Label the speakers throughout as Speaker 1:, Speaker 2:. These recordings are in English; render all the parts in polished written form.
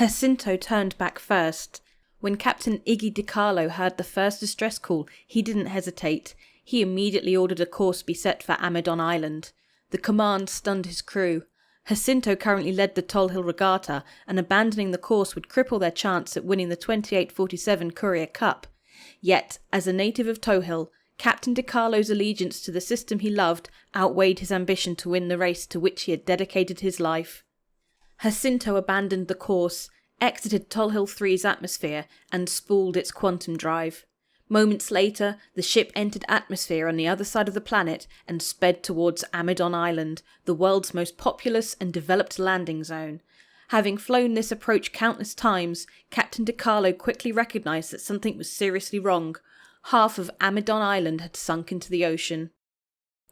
Speaker 1: Jacinto turned back first. When Captain Iggy DiCarlo heard the first distress call, he didn't hesitate. He immediately ordered a course be set for Amidon Island. The command stunned his crew. Jacinto currently led the Tohil Regatta, and abandoning the course would cripple their chance at winning the 2847 Courier Cup. Yet, as a native of Tohil, Captain DiCarlo's allegiance to the system he loved outweighed his ambition to win the race to which he had dedicated his life. Jacinto abandoned the course, exited Tohil 3's atmosphere, and spooled its quantum drive. Moments later, the ship entered atmosphere on the other side of the planet and sped towards Amidon Island, the world's most populous and developed landing zone. Having flown this approach countless times, Captain DiCarlo quickly recognised that something was seriously wrong. Half of Amidon Island had sunk into the ocean.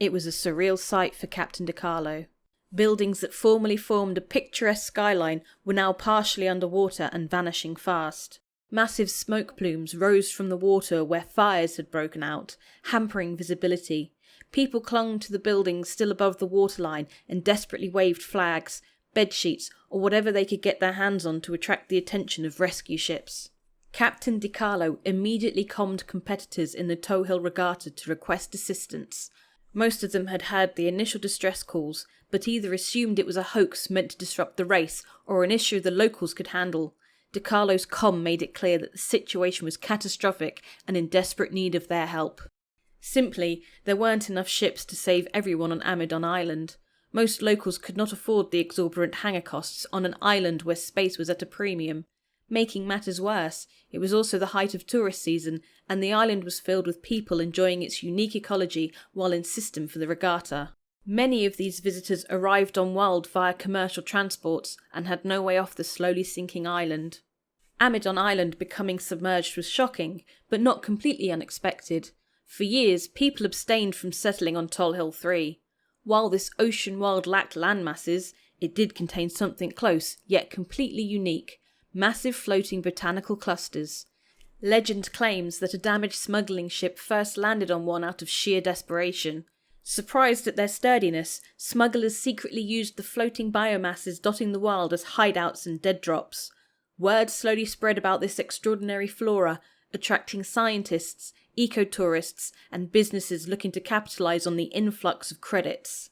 Speaker 1: It was a surreal sight for Captain DiCarlo. Buildings that formerly formed a picturesque skyline were now partially underwater and vanishing fast. Massive smoke plumes rose from the water where fires had broken out, hampering visibility. People clung to the buildings still above the waterline and desperately waved flags, bedsheets, or whatever they could get their hands on to attract the attention of rescue ships. Captain DiCarlo immediately commed competitors in the Tohil Regatta to request assistance. Most of them had heard the initial distress calls, but either assumed it was a hoax meant to disrupt the race or an issue the locals could handle. DiCarlo's comm made it clear that the situation was catastrophic and in desperate need of their help. Simply, there weren't enough ships to save everyone on Amidon Island. Most locals could not afford the exorbitant hangar costs on an island where space was at a premium. Making matters worse, it was also the height of tourist season, and the island was filled with people enjoying its unique ecology while in system for the regatta. Many of these visitors arrived on world via commercial transports and had no way off the slowly sinking island. Amidon Island becoming submerged was shocking, but not completely unexpected. For years, people abstained from settling on Tohil 3. While this ocean world lacked landmasses, it did contain something close, yet completely unique: massive floating botanical clusters. Legend claims that a damaged smuggling ship first landed on one out of sheer desperation. Surprised at their sturdiness, smugglers secretly used the floating biomasses dotting the world as hideouts and dead drops. Word slowly spread about this extraordinary flora, attracting scientists, eco-tourists, and businesses looking to capitalise on the influx of credits.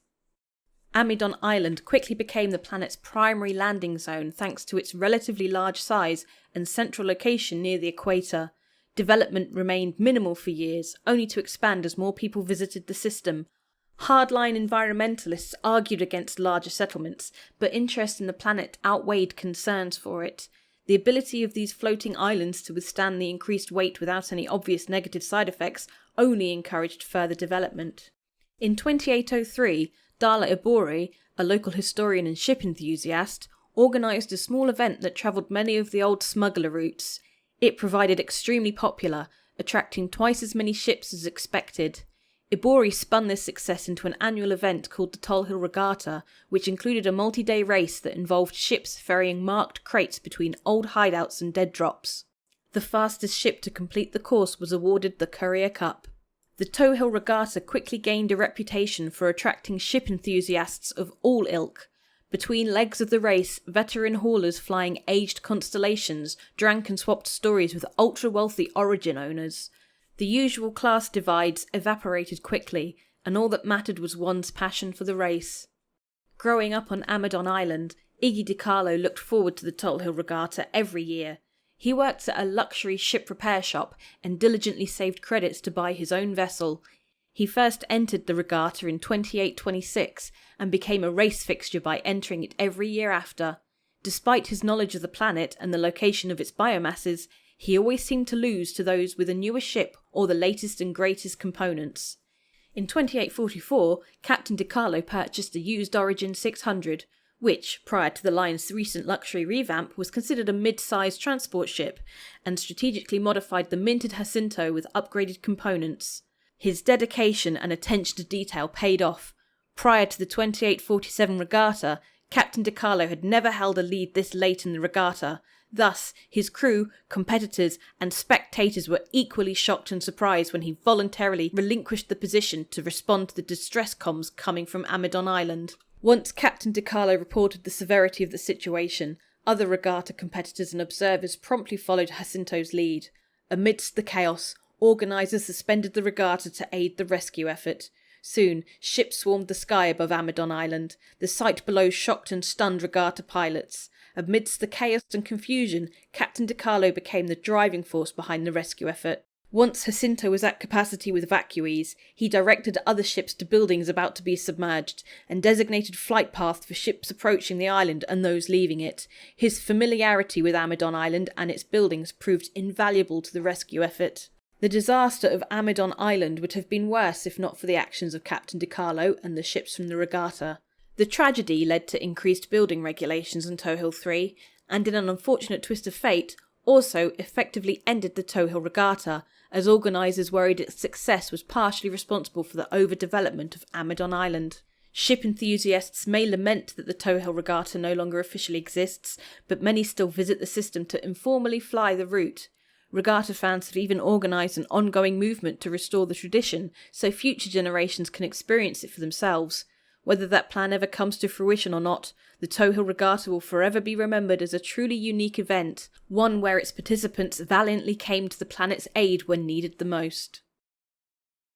Speaker 1: Amidon Island quickly became the planet's primary landing zone thanks to its relatively large size and central location near the equator. Development remained minimal for years, only to expand as more people visited the system. Hardline environmentalists argued against larger settlements, but interest in the planet outweighed concerns for it. The ability of these floating islands to withstand the increased weight without any obvious negative side effects only encouraged further development. In 2803, Dala Ibori, a local historian and ship enthusiast, organised a small event that travelled many of the old smuggler routes. It proved extremely popular, attracting twice as many ships as expected. Ibori spun this success into an annual event called the Tohil Regatta, which included a multi-day race that involved ships ferrying marked crates between old hideouts and dead drops. The fastest ship to complete the course was awarded the Courier Cup. The Tohil Regatta quickly gained a reputation for attracting ship enthusiasts of all ilk. Between legs of the race, veteran haulers flying aged constellations drank and swapped stories with ultra-wealthy Origin owners. The usual class divides evaporated quickly, and all that mattered was one's passion for the race. Growing up on Amidon Island, Iggy DiCarlo looked forward to the Tohil Regatta every year. He worked at a luxury ship repair shop and diligently saved credits to buy his own vessel. He first entered the regatta in 2826 and became a race fixture by entering it every year after. Despite his knowledge of the planet and the location of its biomasses, he always seemed to lose to those with a newer ship or the latest and greatest components. In 2844, Captain DiCarlo purchased a used Origin 600, which, prior to the line's recent luxury revamp, was considered a mid-sized transport ship, and strategically modified the minted Jacinto with upgraded components. His dedication and attention to detail paid off. Prior to the 2847 regatta, Captain DiCarlo had never held a lead this late in the regatta. Thus, his crew, competitors, and spectators were equally shocked and surprised when he voluntarily relinquished the position to respond to the distress comms coming from Amidon Island. Once Captain DiCarlo reported the severity of the situation, Other Regatta competitors and observers promptly followed Jacinto's lead. Amidst the chaos, organisers suspended the regatta to aid the rescue effort. Soon, ships swarmed the sky above Amadon Island. The sight below shocked and stunned regatta pilots. Amidst the chaos and confusion, Captain DiCarlo became the driving force behind the rescue effort. Once Jacinto was at capacity with evacuees, he directed other ships to buildings about to be submerged, and designated flight paths for ships approaching the island and those leaving it. His familiarity with Amadon Island and its buildings proved invaluable to the rescue effort. The disaster of Amadon Island would have been worse if not for the actions of Captain DiCarlo and the ships from the regatta. The tragedy led to increased building regulations on Tohil 3, and in an unfortunate twist of fate, also effectively ended the Tohil Regatta, as organisers worried its success was partially responsible for the overdevelopment of Amadon Island. Ship enthusiasts may lament that the Tohil Regatta no longer officially exists, but many still visit the system to informally fly the route. Regatta fans have even organised an ongoing movement to restore the tradition, so future generations can experience it for themselves. Whether that plan ever comes to fruition or not, the Tohil Regatta will forever be remembered as a truly unique event, one where its participants valiantly came to the planet's aid when needed the most.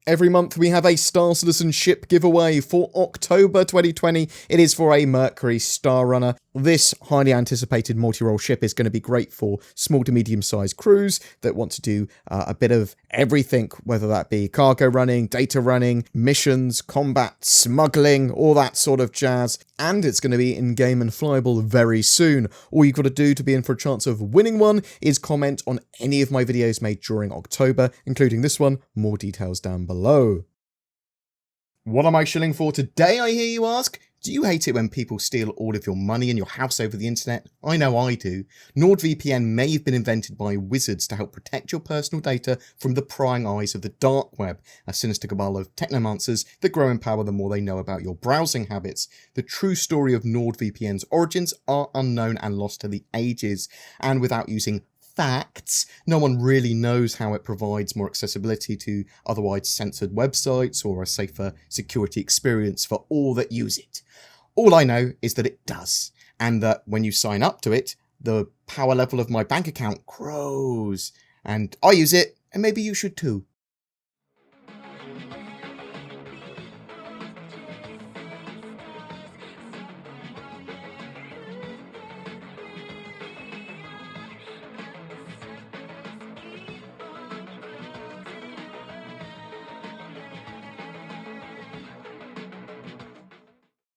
Speaker 2: Every month we have a Star Citizen ship giveaway. For October 2020, it is for a Mercury Star Runner. This highly anticipated multi-role ship is going to be great for small to medium-sized crews that want to do a bit of everything, whether that be cargo running, data running, missions, combat, smuggling, all that sort of jazz. And it's going to be in-game and flyable very soon. All you've got to do to be in for a chance of winning one is comment on any of my videos made during October, including this one. More details down below. What am I shilling for today, I hear you ask? Do you hate it when people steal all of your money and your house over the internet? I know I do. NordVPN may have been invented by wizards to help protect your personal data from the prying eyes of the dark web, a sinister cabal of technomancers that grow in power the more they know about your browsing habits. The true story of NordVPN's origins are unknown and lost to the ages, and without using facts, no one really knows how it provides more accessibility to otherwise censored websites or a safer security experience for all that use it. All I know is that it does, and that when you sign up to it, the power level of my bank account grows, and I use it, and maybe you should too.